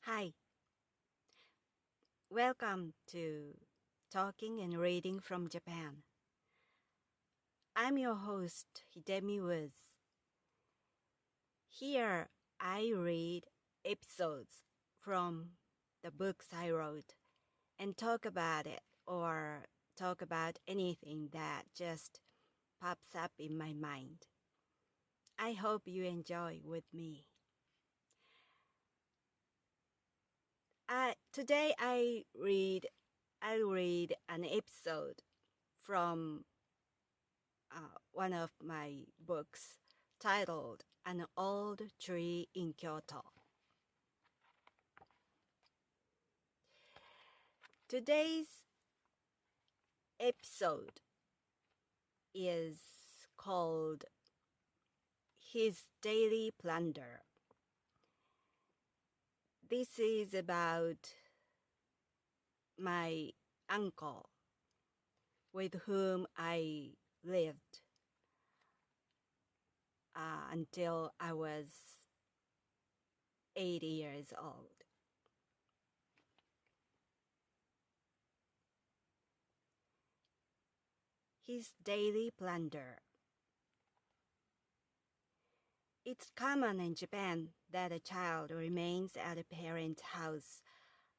Hi, welcome to Talking and Reading from Japan. I'm your host, Hidemi Woods. Here I read episodes from the books I wrote and talk about it or talk about anything that just pops up in my mind. I hope you enjoy with me. Today I'll read an episode from one of my books titled An Old Tree in Kyoto. Today's episode is called His Daily Plunder. This is about my uncle with whom I lived until I was 8 years old. His Daily Plunder. It's common in Japan that a child remains at a parent's house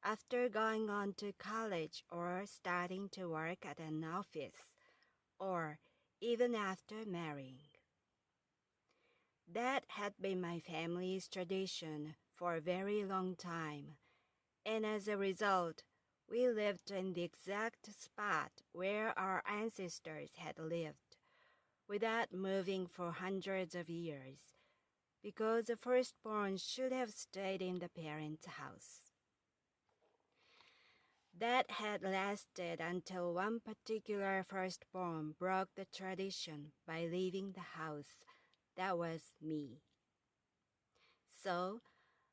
after going on to college or starting to work at an office, or even after marrying. That had been my family's tradition for a very long time, and as a result, we lived in the exact spot where our ancestors had lived, without moving for hundreds of years, because the firstborn should have stayed in the parents' house. That had lasted until one particular firstborn broke the tradition by leaving the house. That was me. So,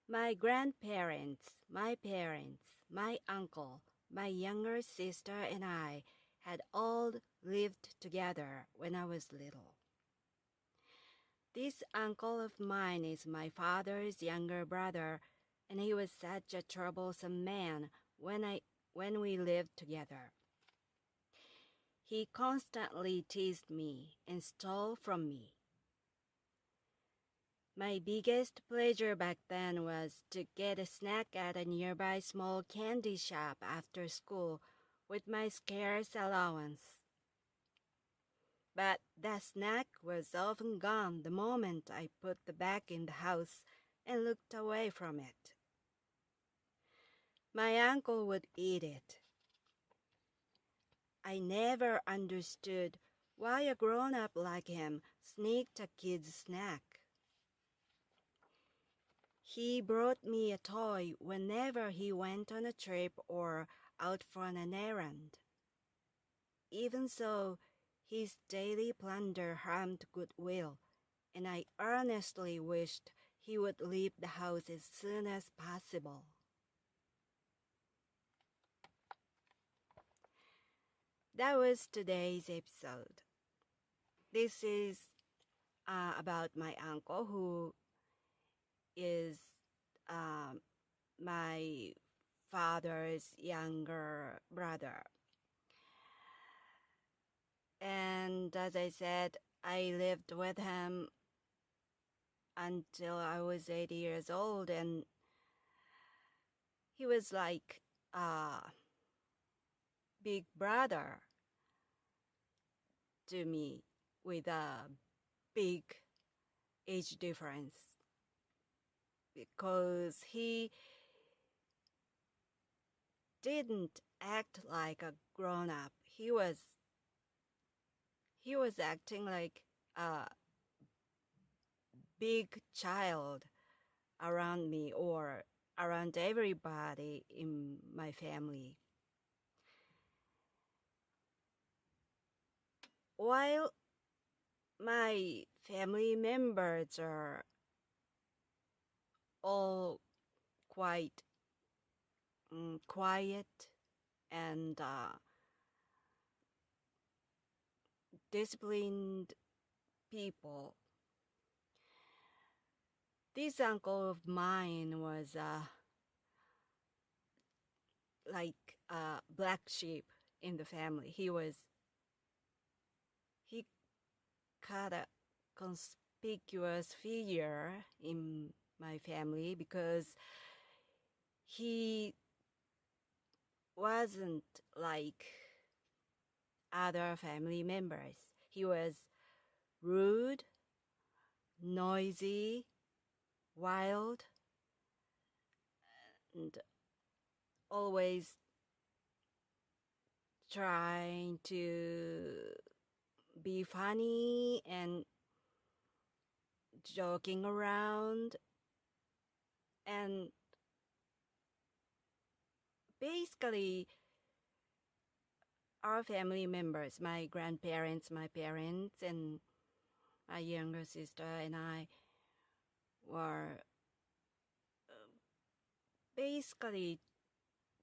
my grandparents, my parents, my uncle, my younger sister, and I had all lived together when I was little. This uncle of mine is my father's younger brother, and he was such a troublesome man when we lived together. He constantly teased me and stole from me. My biggest pleasure back then was to get a snack at a nearby small candy shop after school with my scarce allowance. But that snack was often gone the moment I put the bag in the house and looked away from it. My uncle would eat it. I never understood why a grown-up like him sneaked a kid's snack. He brought me a toy whenever he went on a trip or out for an errand. Even so, his daily plunder harmed goodwill, and I earnestly wished he would leave the house as soon as possible. That was today's episode. This is about my uncle, who is my father's younger brother. And as I said, I lived with him until I was 8 years old, and he was like a big brother to me with a big age difference, because he didn't act like a grown-up. He was acting like a big child around me or around everybody in my family. While my family members are all quite quiet and disciplined people, this uncle of mine was like a black sheep in the family. He kind of conspicuous figure in my family because he wasn't like other family members. He was rude, noisy, wild, and always trying to be funny and joking around. And basically, our family members, my grandparents, my parents, and my younger sister and I were basically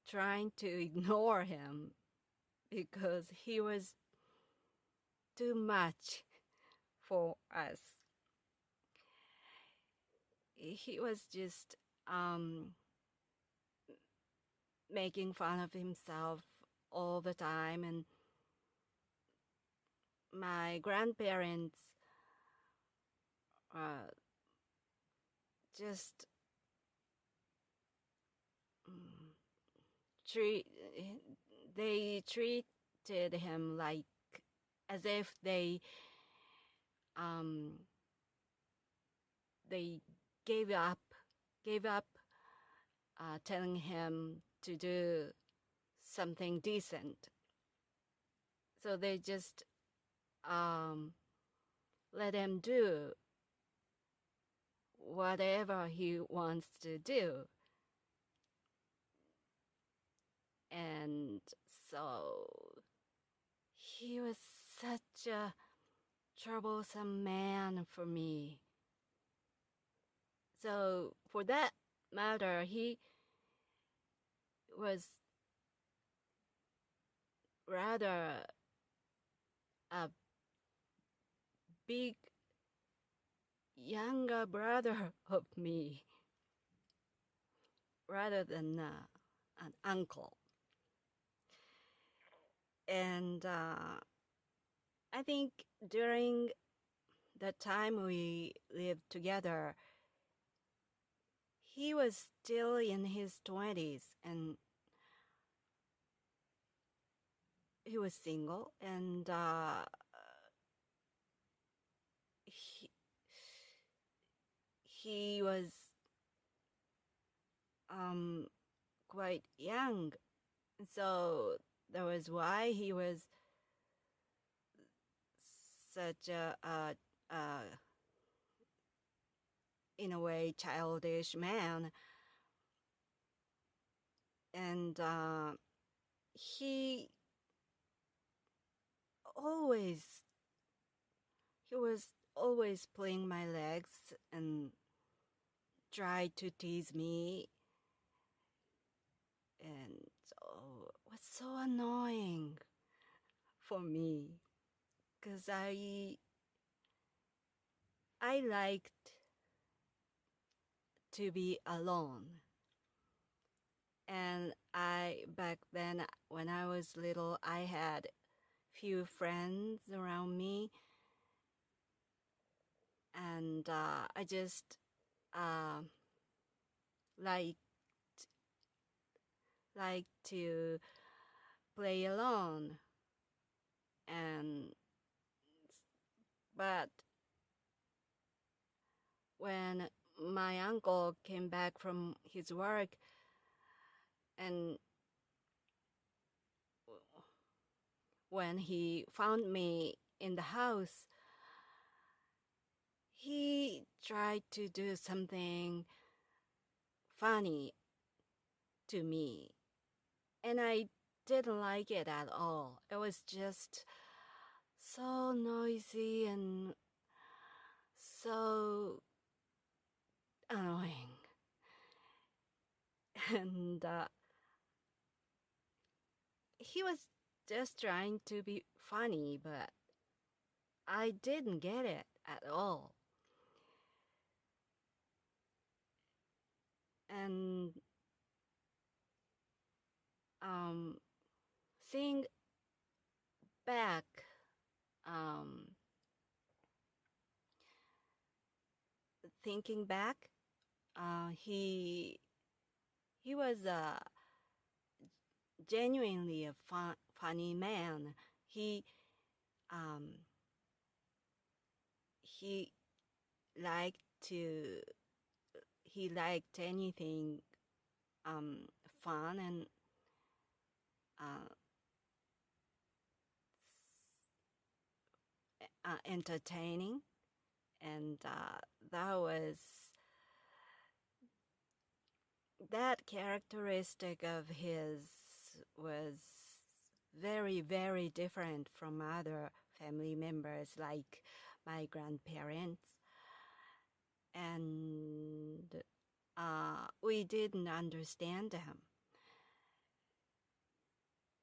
trying to ignore him because he was too much for us. He was just making fun of himself all the time, and my grandparents just treat they treated him like as if they gave up telling him to do something decent. So they just let him do whatever he wants to do. And so he was such a troublesome man for me. So for that matter, he was rather a big younger brother of me rather than an uncle. And I think during the time we lived together, he was still in his 20s and he was single, and he was quite young. So that was why he was such a in a way childish man. And he was always pulling my legs and tried to tease me, and so it was so annoying for me because I liked to be alone. And back then when I was little, I had few friends around me, and I just liked to play alone. And but when my uncle came back from his work, and when he found me in the house, he tried to do something funny to me, and I didn't like it at all. It was just so noisy and so annoying. And he was just trying to be funny, but I didn't get it at all. And think back, um, thinking back, he was genuinely a funny man. He um, he liked to he liked anything fun and uh, entertaining, and that was that characteristic of his was very, very different from other family members like my grandparents. And we didn't understand him.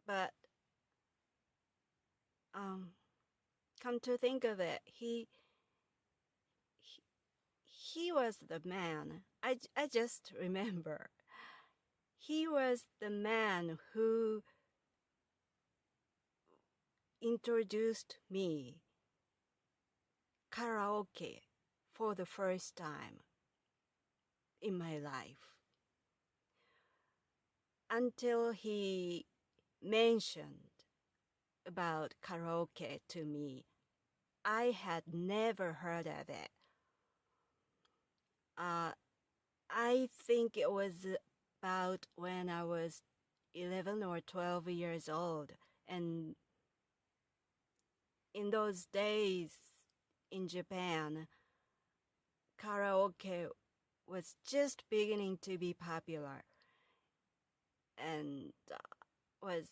But come to think of it, he was the man. I just remember. He was the man who introduced me karaoke for the first time in my life. Until he mentioned about karaoke to me, I had never heard of it. I think it was about when I was 11 or 12 years old. And in those days in Japan, karaoke was just beginning to be popular and was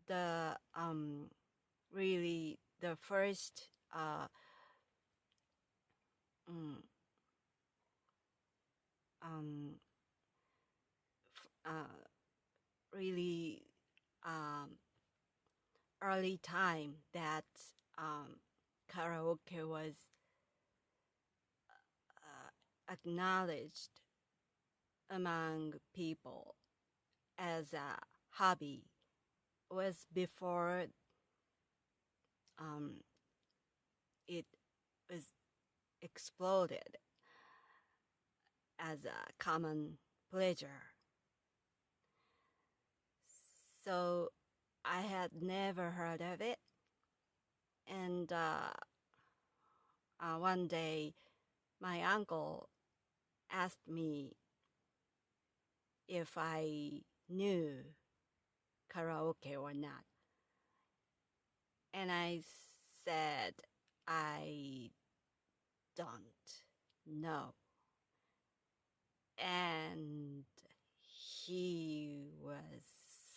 the really the first really early time that karaoke was acknowledged among people as a hobby. Was before it was exploded as a common pleasure. So I had never heard of it. And one day my uncle asked me if I knew karaoke or not. And I said, I don't know. And he was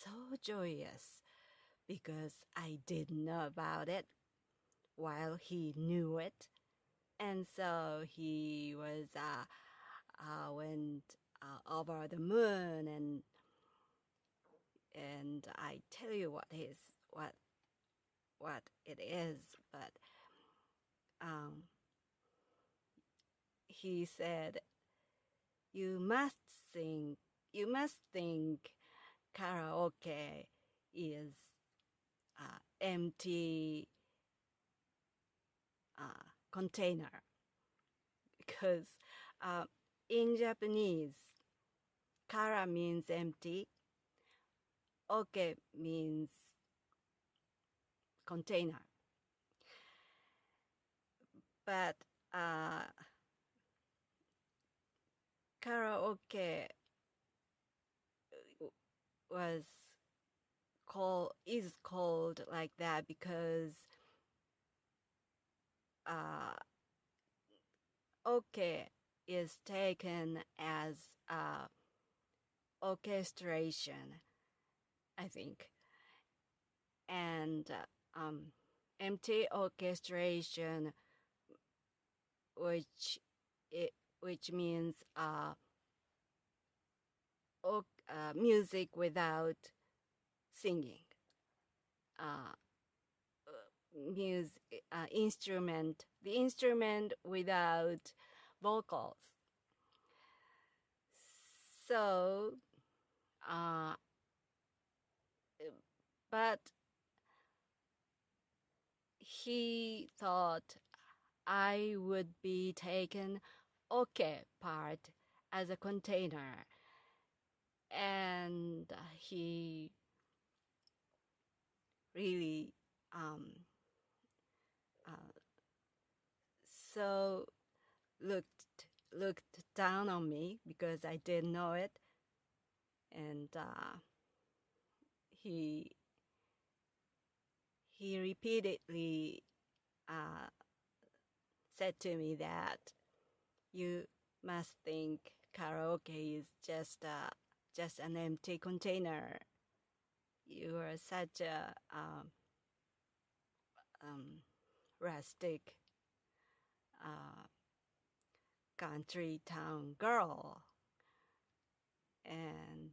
so joyous because I didn't know about it while he knew it. And so he was went over the moon, and I tell you what it is, but he said, you must think karaoke is empty container, because in Japanese, kara means empty, oke means container. But karaoke is called like that because oke is taken as orchestration, I think, and empty orchestration, which means music without singing, the instrument without vocals. So, uh, but he thought I would be taken okay part as a container, and he really uh, so looked down on me because I didn't know it, and he he repeatedly uh, said to me that you must think karaoke is just an empty container. You are such a um, rustic uh, country town girl, and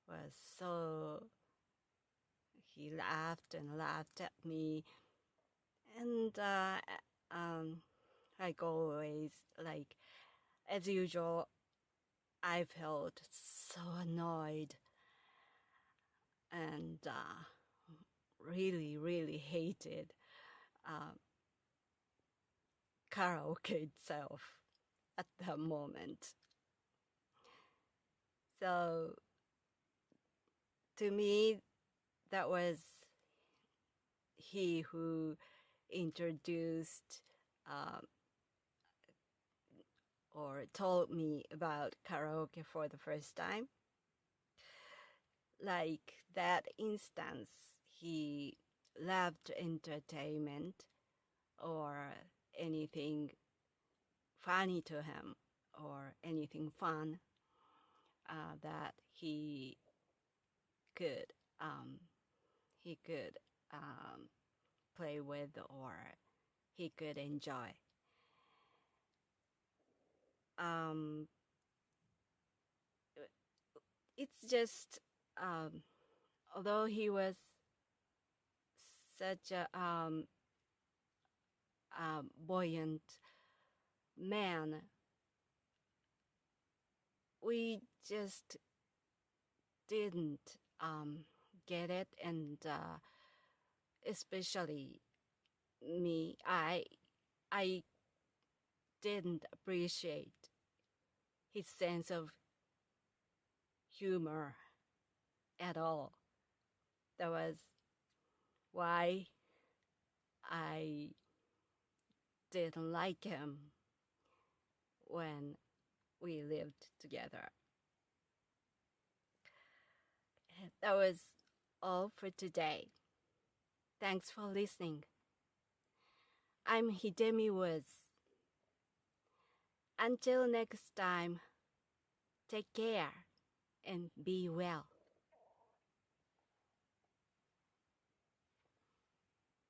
was so he laughed and laughed at me, and like always, like as usual, I felt so annoyed and really hated uh, karaoke itself at that moment. So to me, that was he who introduced or told me about karaoke for the first time. Like that instance, he loved entertainment or anything funny to him or anything fun that could he could play with or he could enjoy. Um, it's just although he was such a buoyant man, we just didn't get it, and especially me, I didn't appreciate his sense of humor at all. That was why I didn't like him when we lived together. That was all for today. Thanks for listening. I'm Hidemi Woods. Until next time, take care and be well.